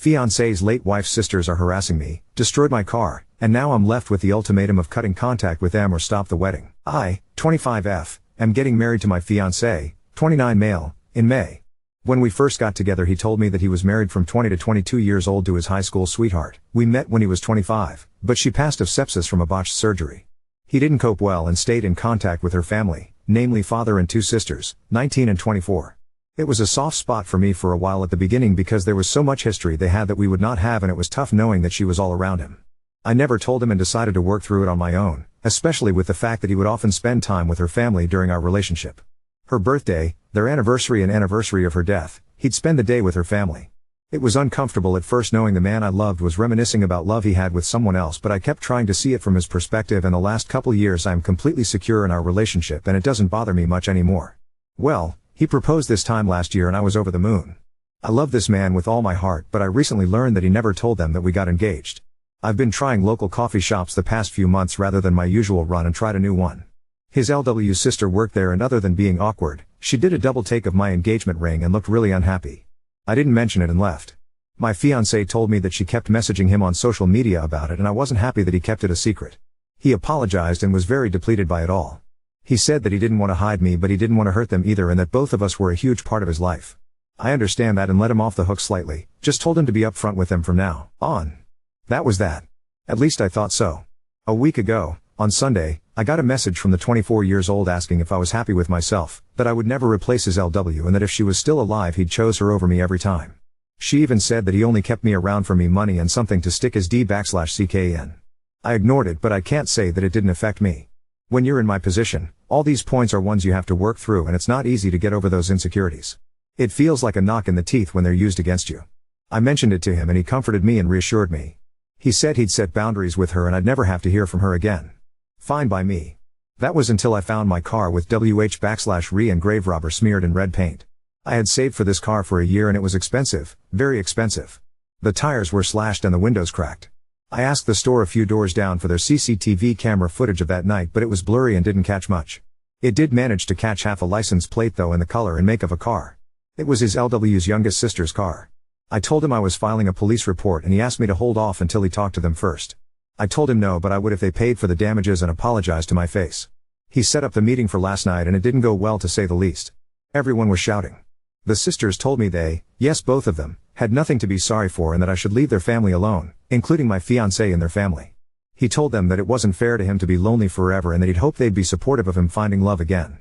fiancé's late wife's sisters are harassing me, destroyed my car, and now I'm left with the ultimatum of cutting contact with them or stop the wedding. I, 25F, am getting married to my fiancé, 29 male, in May. When we first got together he told me that he was married from 20 to 22 years old to his high school sweetheart. We met when he was 25, but she passed of sepsis from a botched surgery. He didn't cope well and stayed in contact with her family, namely father and two sisters, 19 and 24. It was a soft spot for me for a while at the beginning because there was so much history they had that we would not have, and it was tough knowing that she was all around him. I never told him and decided to work through it on my own, especially with the fact that he would often spend time with her family during our relationship. Her birthday, their anniversary and anniversary of her death, he'd spend the day with her family. It was uncomfortable at first knowing the man I loved was reminiscing about love he had with someone else, but I kept trying to see it from his perspective, and the last couple years I am completely secure in our relationship and it doesn't bother me much anymore. Well, he proposed this time last year and I was over the moon. I love this man with all my heart, but I recently learned that he never told them that we got engaged. I've been trying local coffee shops the past few months rather than my usual run and tried a new one. His LW sister worked there, and other than being awkward, she did a double take of my engagement ring and looked really unhappy. I didn't mention it and left. My fiancé told me that she kept messaging him on social media about it, and I wasn't happy that he kept it a secret. He apologized and was very depleted by it all. He said that he didn't want to hide me, but he didn't want to hurt them either, and that both of us were a huge part of his life. I understand that and let him off the hook slightly, just told him to be upfront with them from now on. That was that. At least I thought so. A week ago, on Sunday, I got a message from the 24 years old asking if I was happy with myself, that I would never replace his LW, and that if she was still alive he'd chose her over me every time. She even said that he only kept me around for me money and something to stick his D/CKN. I ignored it, but I can't say that it didn't affect me. When you're in my position, all these points are ones you have to work through, and it's not easy to get over those insecurities. It feels like a knock in the teeth when they're used against you. I mentioned it to him and he comforted me and reassured me. He said he'd set boundaries with her and I'd never have to hear from her again. Fine by me. That was until I found my car with wh/re and grave robber smeared in red paint. I had saved for this car for a year and it was expensive, very expensive. The tires were slashed and the windows cracked. I asked the store a few doors down for their CCTV camera footage of that night, but it was blurry and didn't catch much. It did manage to catch half a license plate though, and the color and make of a car. It was his LW's youngest sister's car. I told him I was filing a police report and he asked me to hold off until he talked to them first. I told him no, but I would if they paid for the damages, and apologized to my face. He set up the meeting for last night and it didn't go well, to say the least. Everyone was shouting. The sisters told me they, yes both of them, had nothing to be sorry for and that I should leave their family alone, including my fiancé and their family. He told them that it wasn't fair to him to be lonely forever and that he'd hope they'd be supportive of him finding love again.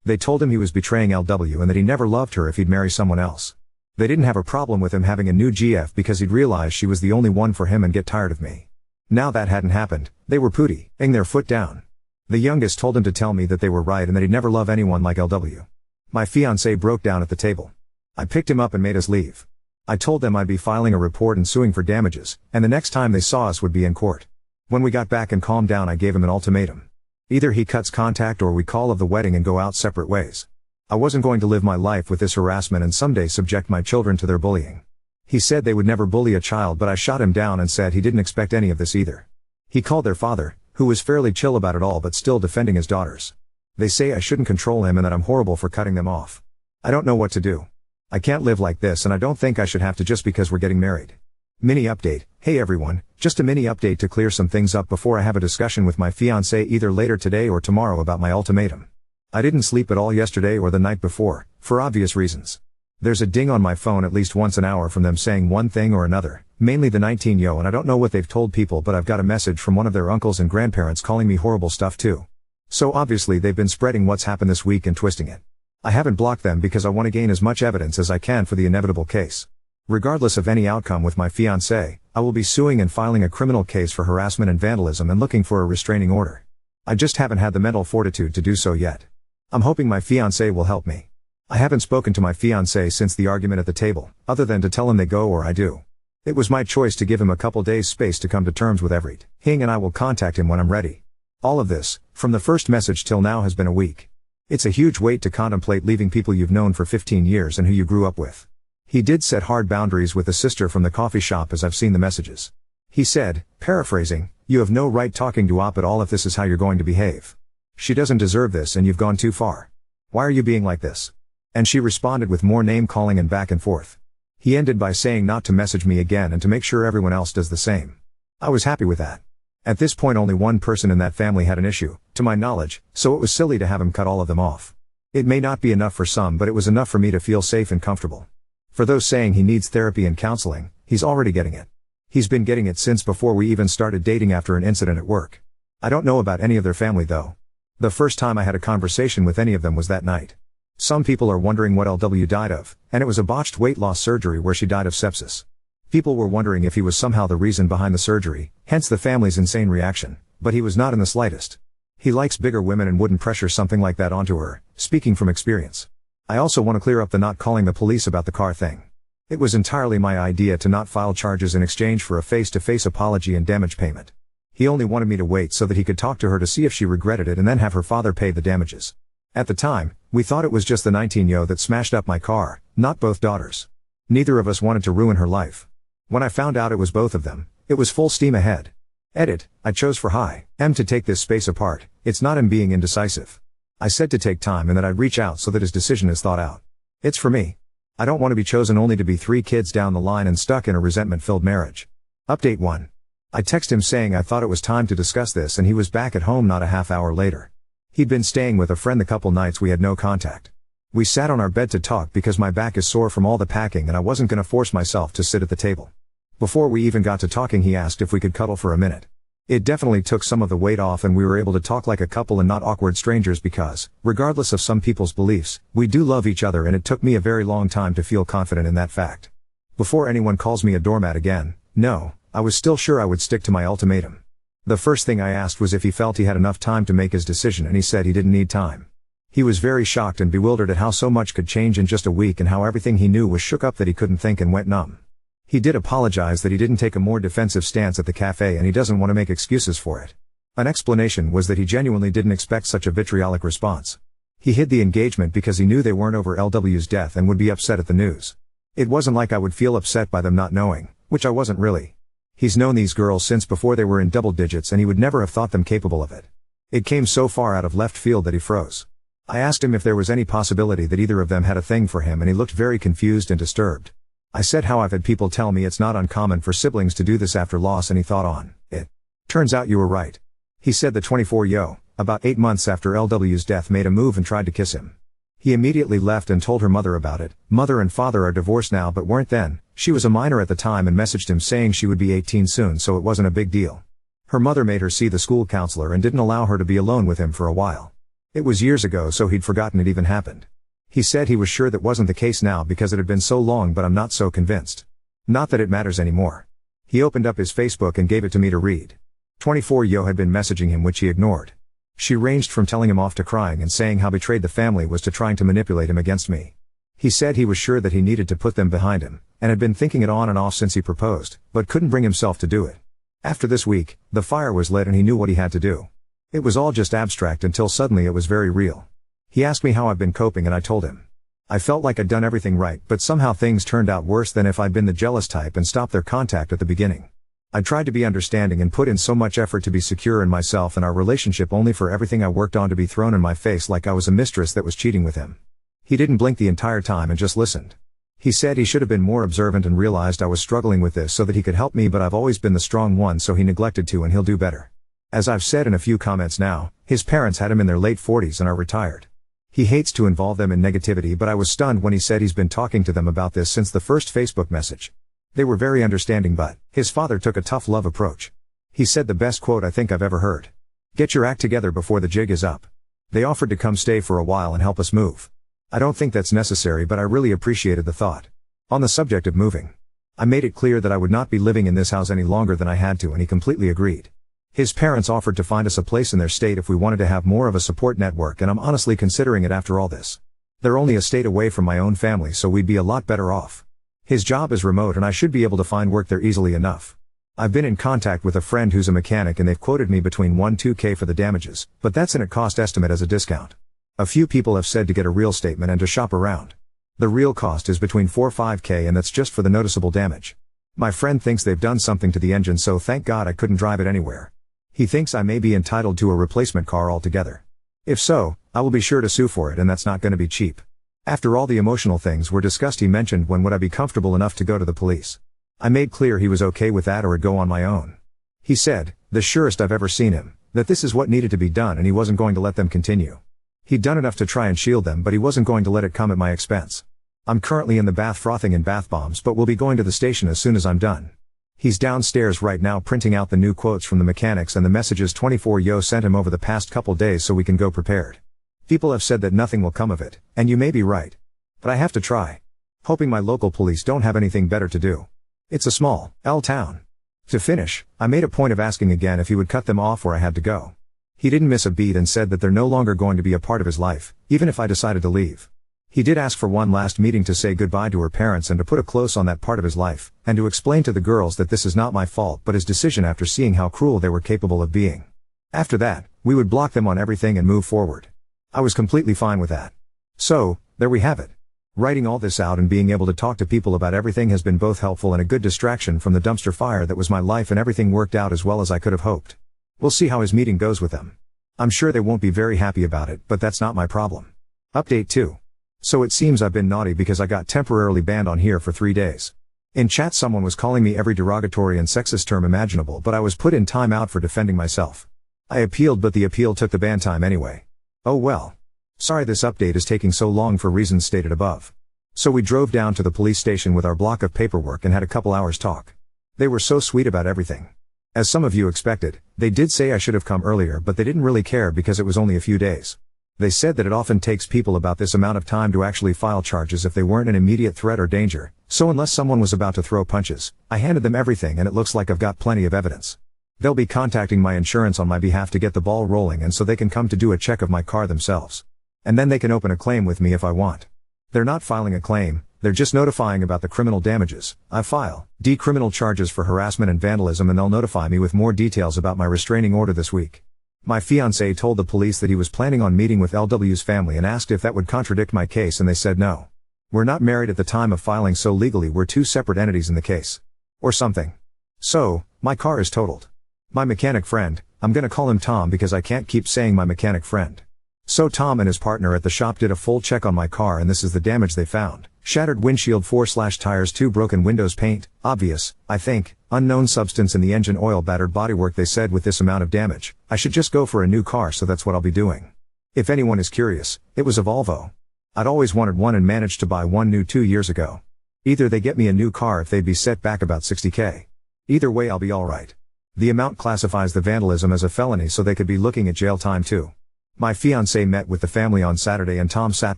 They told him he was betraying LW and that he never loved her if he'd marry someone else. They didn't have a problem with him having a new GF because he'd realized she was the only one for him and get tired of me. Now that hadn't happened, they were putting their foot down. The youngest told him to tell me that they were right and that he'd never love anyone like LW. My fiancé broke down at the table. I picked him up and made us leave. I told them I'd be filing a report and suing for damages, and the next time they saw us would be in court. When we got back and calmed down, I gave him an ultimatum. Either he cuts contact or we call of the wedding and go out separate ways. I wasn't going to live my life with this harassment and someday subject my children to their bullying. He said they would never bully a child, but I shot him down and said he didn't expect any of this either. He called their father, who was fairly chill about it all but still defending his daughters. They say I shouldn't control him and that I'm horrible for cutting them off. I don't know what to do. I can't live like this, and I don't think I should have to just because we're getting married. Mini update. Hey everyone, just a mini update to clear some things up before I have a discussion with my fiancé either later today or tomorrow about my ultimatum. I didn't sleep at all yesterday or the night before, for obvious reasons. There's a ding on my phone at least once an hour from them saying one thing or another, mainly the 19-yo, and I don't know what they've told people, but I've got a message from one of their uncles and grandparents calling me horrible stuff too. So obviously they've been spreading what's happened this week and twisting it. I haven't blocked them because I want to gain as much evidence as I can for the inevitable case. Regardless of any outcome with my fiancé, I will be suing and filing a criminal case for harassment and vandalism and looking for a restraining order. I just haven't had the mental fortitude to do so yet. I'm hoping my fiancé will help me. I haven't spoken to my fiancé since the argument at the table, other than to tell him they go or I do. It was my choice to give him a couple days space to come to terms with everything, and I will contact him when I'm ready. All of this, from the first message till now, has been a week. It's a huge weight to contemplate leaving people you've known for 15 years and who you grew up with. He did set hard boundaries with the sister from the coffee shop, as I've seen the messages. He said, paraphrasing, "You have no right talking to Op at all if this is how you're going to behave. She doesn't deserve this and you've gone too far. Why are you being like this?" And she responded with more name calling and back and forth. He ended by saying not to message me again and to make sure everyone else does the same. I was happy with that. At this point only one person in that family had an issue, to my knowledge, so it was silly to have him cut all of them off. It may not be enough for some, but it was enough for me to feel safe and comfortable. For those saying he needs therapy and counseling, he's already getting it. He's been getting it since before we even started dating after an incident at work. I don't know about any of their family though. The first time I had a conversation with any of them was that night. Some people are wondering what LW died of, and it was a botched weight loss surgery where she died of sepsis. People were wondering if he was somehow the reason behind the surgery, hence the family's insane reaction, but he was not in the slightest. He likes bigger women and wouldn't pressure something like that onto her, speaking from experience. I also want to clear up the not calling the police about the car thing. It was entirely my idea to not file charges in exchange for a face-to-face apology and damage payment. He only wanted me to wait so that he could talk to her to see if she regretted it and then have her father pay the damages. At the time, we thought it was just the 19-year-old that smashed up my car, not both daughters. Neither of us wanted to ruin her life. When I found out it was both of them, it was full steam ahead. Edit, I chose for him to take this space apart, it's not him being indecisive. I said to take time and that I'd reach out so that his decision is thought out. It's for me. I don't want to be chosen only to be 3 kids down the line and stuck in a resentment-filled marriage. Update 1. I texted him saying I thought it was time to discuss this and he was back at home not a half hour later. He'd been staying with a friend the couple nights we had no contact. We sat on our bed to talk because my back is sore from all the packing and I wasn't gonna force myself to sit at the table. Before we even got to talking he asked if we could cuddle for a minute. It definitely took some of the weight off and we were able to talk like a couple and not awkward strangers because, regardless of some people's beliefs, we do love each other and it took me a very long time to feel confident in that fact. Before anyone calls me a doormat again, no, I was still sure I would stick to my ultimatum. The first thing I asked was if he felt he had enough time to make his decision and he said he didn't need time. He was very shocked and bewildered at how so much could change in just a week and how everything he knew was shook up that he couldn't think and went numb. He did apologize that he didn't take a more defensive stance at the cafe and he doesn't want to make excuses for it. An explanation was that he genuinely didn't expect such a vitriolic response. He hid the engagement because he knew they weren't over LW's death and would be upset at the news. It wasn't like I would feel upset by them not knowing, which I wasn't really. He's known these girls since before they were in double digits and he would never have thought them capable of it. It came so far out of left field that he froze. I asked him if there was any possibility that either of them had a thing for him and he looked very confused and disturbed. I said how I've had people tell me it's not uncommon for siblings to do this after loss and he thought on it. Turns out you were right. He said the 24-year-old, about 8 months after LW's death made a move and tried to kiss him. He immediately left and told her mother about it. Mother and father are divorced now but weren't then. She was a minor at the time and messaged him saying she would be 18 soon so it wasn't a big deal. Her mother made her see the school counselor and didn't allow her to be alone with him for a while. It was years ago so he'd forgotten it even happened. He said he was sure that wasn't the case now because it had been so long but I'm not so convinced. Not that it matters anymore. He opened up his Facebook and gave it to me to read. 24-year-old had been messaging him which he ignored. She ranged from telling him off to crying and saying how betrayed the family was to trying to manipulate him against me. He said he was sure that he needed to put them behind him, and had been thinking it on and off since he proposed, but couldn't bring himself to do it. After this week, the fire was lit and he knew what he had to do. It was all just abstract until suddenly it was very real. He asked me how I've been coping and I told him. I felt like I'd done everything right but somehow things turned out worse than if I'd been the jealous type and stopped their contact at the beginning. I tried to be understanding and put in so much effort to be secure in myself and our relationship only for everything I worked on to be thrown in my face like I was a mistress that was cheating with him. He didn't blink the entire time and just listened. He said he should have been more observant and realized I was struggling with this so that he could help me but I've always been the strong one so he neglected to and he'll do better. As I've said in a few comments now, his parents had him in their late 40s and are retired. He hates to involve them in negativity but I was stunned when he said he's been talking to them about this since the first Facebook message. They were very understanding but his father took a tough love approach. He said the best quote I think I've ever heard. Get your act together before the jig is up. They offered to come stay for a while and help us move. I don't think that's necessary but I really appreciated the thought. On the subject of moving. I made it clear that I would not be living in this house any longer than I had to and he completely agreed. His parents offered to find us a place in their state if we wanted to have more of a support network and I'm honestly considering it after all this. They're only a state away from my own family so we'd be a lot better off. His job is remote and I should be able to find work there easily enough. I've been in contact with a friend who's a mechanic and they've quoted me between 1-2K for the damages, but that's in a cost estimate as a discount. A few people have said to get a real statement and to shop around. The real cost is between 4-5K and that's just for the noticeable damage. My friend thinks they've done something to the engine so thank God I couldn't drive it anywhere. He thinks I may be entitled to a replacement car altogether. If so, I will be sure to sue for it and that's not going to be cheap. After all the emotional things were discussed, he mentioned when would I be comfortable enough to go to the police. I made clear he was okay with that or I'd go on my own. He said, the surest I've ever seen him, that this is what needed to be done and he wasn't going to let them continue. He'd done enough to try and shield them, but he wasn't going to let it come at my expense. I'm currently in the bath frothing in bath bombs, but will be going to the station as soon as I'm done. He's downstairs right now printing out the new quotes from the mechanics and the messages 24 Yo sent him over the past couple days so we can go prepared. People have said that nothing will come of it, and you may be right. But I have to try. Hoping my local police don't have anything better to do. It's a small town. To finish, I made a point of asking again if he would cut them off where I had to go. He didn't miss a beat and said that they're no longer going to be a part of his life, even if I decided to leave. He did ask for one last meeting to say goodbye to her parents and to put a close on that part of his life, and to explain to the girls that this is not my fault but his decision after seeing how cruel they were capable of being. After that, we would block them on everything and move forward. I was completely fine with that. So, there we have it. Writing all this out and being able to talk to people about everything has been both helpful and a good distraction from the dumpster fire that was my life, and everything worked out as well as I could have hoped. We'll see how his meeting goes with them. I'm sure they won't be very happy about it, but that's not my problem. Update 2. So it seems I've been naughty because I got temporarily banned on here for 3 days. In chat someone was calling me every derogatory and sexist term imaginable, but I was put in timeout for defending myself. I appealed, but the appeal took the ban time anyway. Oh well. Sorry this update is taking so long for reasons stated above. So we drove down to the police station with our block of paperwork and had a couple hours talk. They were so sweet about everything. As some of you expected, they did say I should have come earlier, but they didn't really care because it was only a few days. They said that it often takes people about this amount of time to actually file charges if they weren't an immediate threat or danger, so unless someone was about to throw punches, I handed them everything and it looks like I've got plenty of evidence. They'll be contacting my insurance on my behalf to get the ball rolling, and so they can come to do a check of my car themselves. And then they can open a claim with me if I want. They're not filing a claim, they're just notifying about the criminal damages. I file criminal charges for harassment and vandalism, and they'll notify me with more details about my restraining order this week. My fiancé told the police that he was planning on meeting with LW's family and asked if that would contradict my case, and they said no. We're not married at the time of filing, so legally we're two separate entities in the case. Or something. So, my car is totaled. My mechanic friend, I'm gonna call him Tom because I can't keep saying my mechanic friend. So Tom and his partner at the shop did a full check on my car, and this is the damage they found. Shattered windshield 4/tires 2 broken windows, paint, obvious, I think, unknown substance in the engine oil, battered bodywork. They said with this amount of damage, I should just go for a new car, so that's what I'll be doing. If anyone is curious, it was a Volvo. I'd always wanted one and managed to buy one new 2 years ago. Either they get me a new car if they'd be set back about $60K. Either way I'll be alright. The amount classifies the vandalism as a felony, so they could be looking at jail time too. My fiancé met with the family on Saturday and Tom sat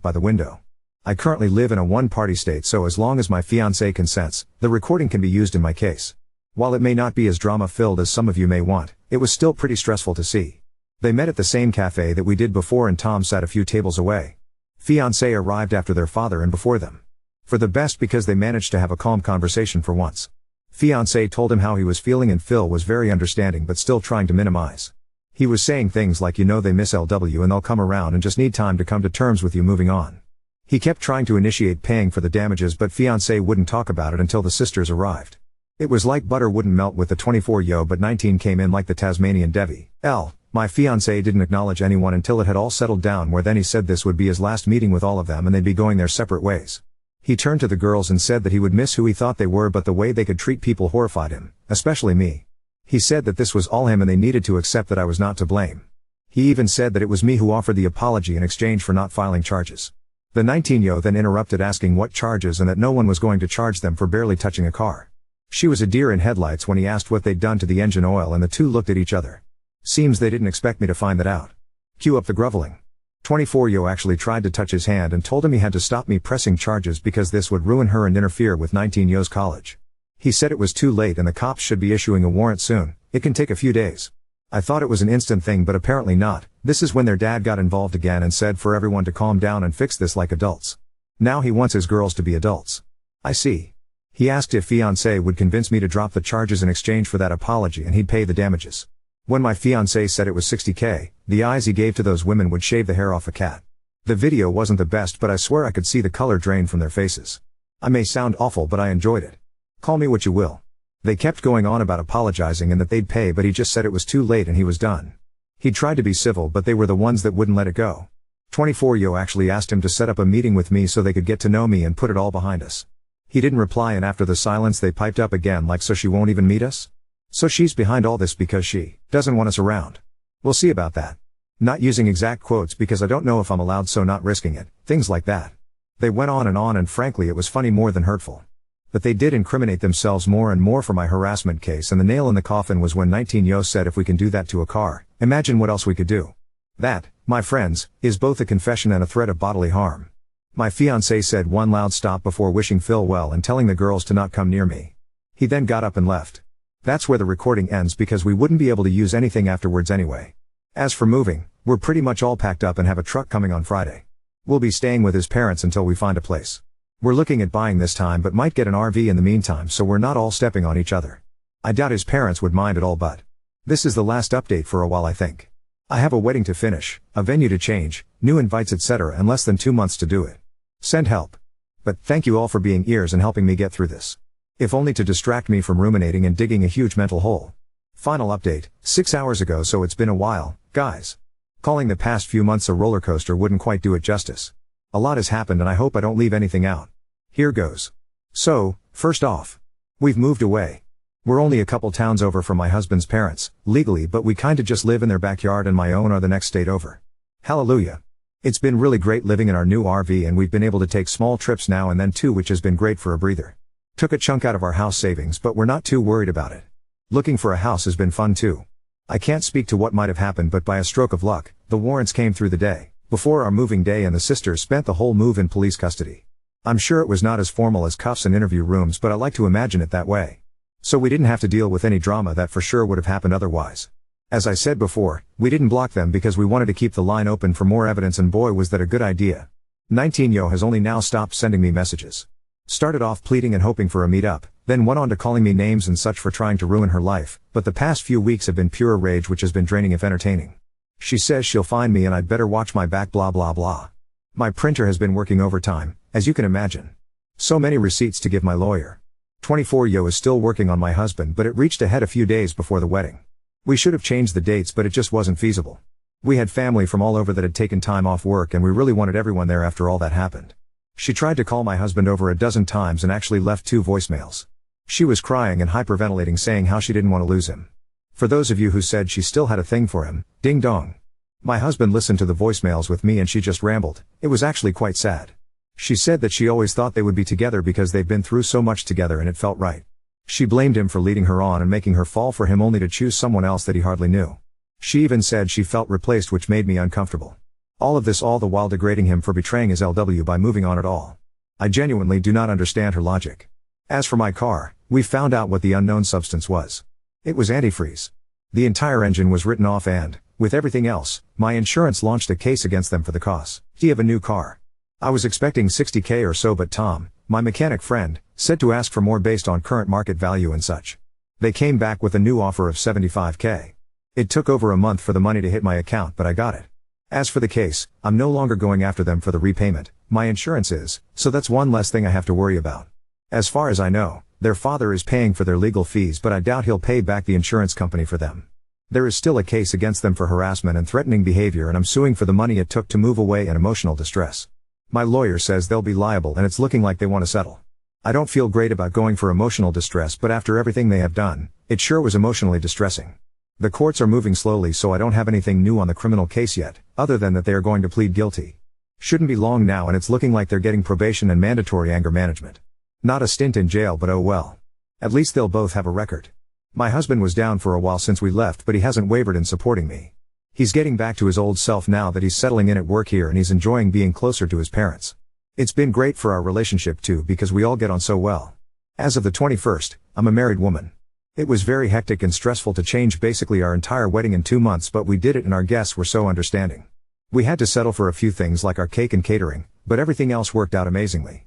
by the window. I currently live in a one-party state, so as long as my fiancé consents, the recording can be used in my case. While it may not be as drama-filled as some of you may want, it was still pretty stressful to see. They met at the same cafe that we did before, and Tom sat a few tables away. Fiancé arrived after their father and before them. For the best, because they managed to have a calm conversation for once. Fiancé told him how he was feeling, and Phil was very understanding but still trying to minimize. He was saying things like, they miss LW and they'll come around and just need time to come to terms with you moving on. He kept trying to initiate paying for the damages, but fiancé wouldn't talk about it until the sisters arrived. It was like butter wouldn't melt with the 24 Yo, but 19 came in like the Tasmanian Devi. My fiancé didn't acknowledge anyone until it had all settled down, where then he said this would be his last meeting with all of them and they'd be going their separate ways. He turned to the girls and said that he would miss who he thought they were, but the way they could treat people horrified him, especially me. He said that this was all him and they needed to accept that I was not to blame. He even said that it was me who offered the apology in exchange for not filing charges. The 19 Yo then interrupted asking what charges and that no one was going to charge them for barely touching a car. She was a deer in headlights when he asked what they'd done to the engine oil, and the two looked at each other. Seems they didn't expect me to find that out. Cue up the groveling. 24 Yo actually tried to touch his hand and told him he had to stop me pressing charges because this would ruin her and interfere with 19 Yo's college. He said it was too late and the cops should be issuing a warrant soon. It can take a few days. I thought it was an instant thing, but apparently not. This is when their dad got involved again and said for everyone to calm down and fix this like adults. Now he wants his girls to be adults. I see. He asked if fiancé would convince me to drop the charges in exchange for that apology and he'd pay the damages. When my fiancé said it was $60K, the eyes he gave to those women would shave the hair off a cat. The video wasn't the best, but I swear I could see the color drain from their faces. I may sound awful, but I enjoyed it. Call me what you will. They kept going on about apologizing and that they'd pay, but he just said it was too late and he was done. He tried to be civil, but they were the ones that wouldn't let it go. 24 Yo actually asked him to set up a meeting with me so they could get to know me and put it all behind us. He didn't reply, and after the silence they piped up again like, so she won't even meet us? So she's behind all this because she doesn't want us around. We'll see about that. Not using exact quotes because I don't know if I'm allowed, so not risking it, things like that. They went on and frankly it was funny more than hurtful. But they did incriminate themselves more and more for my harassment case, and the nail in the coffin was when 19 Yo said if we can do that to a car, imagine what else we could do. That, my friends, is both a confession and a threat of bodily harm. My fiancé said one loud stop before wishing Phil well and telling the girls to not come near me. He then got up and left. That's where the recording ends because we wouldn't be able to use anything afterwards anyway. As for moving, we're pretty much all packed up and have a truck coming on Friday. We'll be staying with his parents until we find a place. We're looking at buying this time but might get an RV in the meantime so we're not all stepping on each other. I doubt his parents would mind at all, but this is the last update for a while, I think. I have a wedding to finish, a venue to change, new invites etc. and less than 2 months to do it. Send help. But thank you all for being ears and helping me get through this. If only to distract me from ruminating and digging a huge mental hole. Final update, 6 hours ago, so it's been a while, guys. Calling the past few months a roller coaster wouldn't quite do it justice. A lot has happened and I hope I don't leave anything out. Here goes. So, first off, we've moved away. We're only a couple towns over from my husband's parents, legally, but we kinda just live in their backyard and my own are the next state over. Hallelujah. It's been really great living in our new RV and we've been able to take small trips now and then too, which has been great for a breather. Took a chunk out of our house savings but we're not too worried about it. Looking for a house has been fun too. I can't speak to what might have happened but by a stroke of luck, the warrants came through the day before our moving day and the sisters spent the whole move in police custody. I'm sure it was not as formal as cuffs and interview rooms but I like to imagine it that way. So we didn't have to deal with any drama that for sure would have happened otherwise. As I said before, we didn't block them because we wanted to keep the line open for more evidence, and boy was that a good idea. 19 Yo has only now stopped sending me messages. Started off pleading and hoping for a meet-up, then went on to calling me names and such for trying to ruin her life, but the past few weeks have been pure rage which has been draining if entertaining. She says she'll find me and I'd better watch my back blah blah blah. My printer has been working overtime, as you can imagine. So many receipts to give my lawyer. 24 Yo is still working on my husband but it reached ahead a few days before the wedding. We should have changed the dates but it just wasn't feasible. We had family from all over that had taken time off work and we really wanted everyone there after all that happened. She tried to call my husband over a dozen times and actually left 2 voicemails. She was crying and hyperventilating saying how she didn't want to lose him. For those of you who said she still had a thing for him, ding dong. My husband listened to the voicemails with me and she just rambled. It was actually quite sad. She said that she always thought they would be together because they've been through so much together and it felt right. She blamed him for leading her on and making her fall for him only to choose someone else that he hardly knew. She even said she felt replaced, which made me uncomfortable. All of this all the while degrading him for betraying his LW by moving on at all. I genuinely do not understand her logic. As for my car, we found out what the unknown substance was. It was antifreeze. The entire engine was written off and, with everything else, my insurance launched a case against them for the cost of a new car. I was expecting $60K or so but Tom, my mechanic friend, said to ask for more based on current market value and such. They came back with a new offer of $75K. It took over a month for the money to hit my account but I got it. As for the case, I'm no longer going after them for the repayment, my insurance is, so that's one less thing I have to worry about. As far as I know, their father is paying for their legal fees but I doubt he'll pay back the insurance company for them. There is still a case against them for harassment and threatening behavior and I'm suing for the money it took to move away and emotional distress. My lawyer says they'll be liable and it's looking like they want to settle. I don't feel great about going for emotional distress but after everything they have done, it sure was emotionally distressing. The courts are moving slowly so I don't have anything new on the criminal case yet, other than that they are going to plead guilty. Shouldn't be long now and it's looking like they're getting probation and mandatory anger management. Not a stint in jail but oh well. At least they'll both have a record. My husband was down for a while since we left but he hasn't wavered in supporting me. He's getting back to his old self now that he's settling in at work here and he's enjoying being closer to his parents. It's been great for our relationship too because we all get on so well. As of the 21st, I'm a married woman. It was very hectic and stressful to change basically our entire wedding in 2 months but we did it and our guests were so understanding. We had to settle for a few things like our cake and catering, but everything else worked out amazingly.